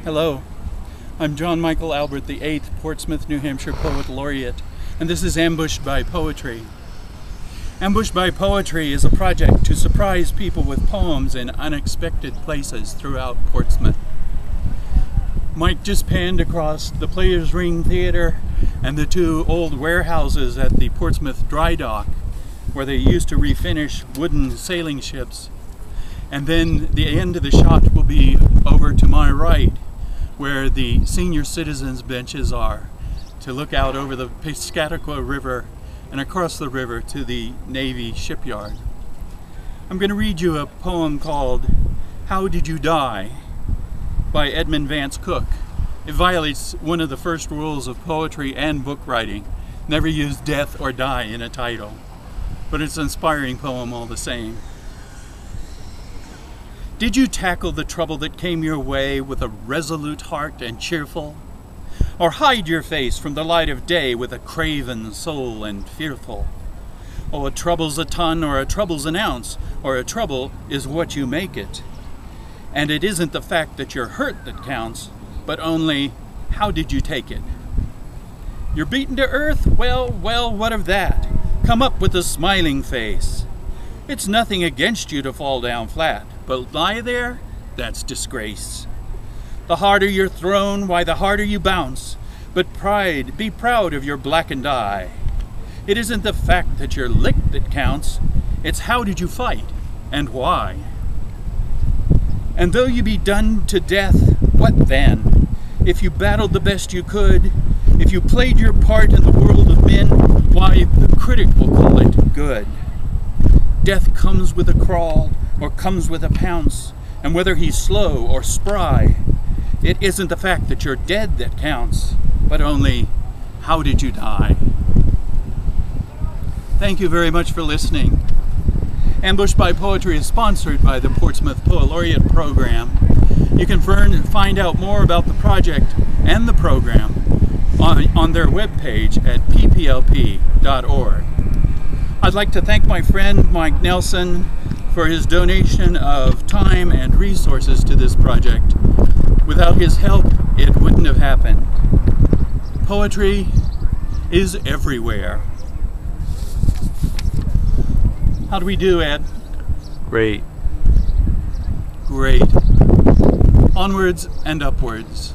Hello, I'm John Michael Albert the 8th, Portsmouth, New Hampshire Poet Laureate, and this is Ambushed by Poetry. Ambushed by Poetry is a project to surprise people with poems in unexpected places throughout Portsmouth. Mike just panned across the Players Ring Theater and the two old warehouses at the Portsmouth Dry Dock, where they used to refinish wooden sailing ships. And then the end of the shot will be over to my right, where the senior citizens benches are, to look out over the Prescott River and across the river to the Navy shipyard. I'm going to read you a poem called "How Did You Die?" by Edmund Vance Cook. It violates one of the first rules of poetry and book writing: never use death or die in a title. But it's an inspiring poem all the same. Did you tackle the trouble that came your way with a resolute heart and cheerful? Or hide your face from the light of day with a craven soul and fearful? Oh, a trouble's a ton, or a trouble's an ounce, or a trouble is what you make it. And it isn't the fact that you're hurt that counts, but only how did you take it? You're beaten to earth? Well, what of that? Come up with a smiling face. It's nothing against you to fall down flat, but lie there, that's disgrace. The harder you're thrown, why the harder you bounce, but be proud of your blackened eye. It isn't the fact that you're licked that counts, it's how did you fight, and why. And though you be done to death, what then? If you battled the best you could, if you played your part in the world of men, why, the critic will call it good. Death comes with a crawl, or comes with a pounce, and whether he's slow or spry, it isn't the fact that you're dead that counts, but only how did you die. Thank you very much for listening. Ambushed by Poetry is sponsored by the Portsmouth Poet Laureate Program. You can find out more about the project and the program on their webpage at pplp.org. I'd like to thank my friend Mike Nelson for his donation of time and resources to this project. Without his help, it wouldn't have happened. Poetry is everywhere. How do we do, Ed? Great. Great. Onwards and upwards.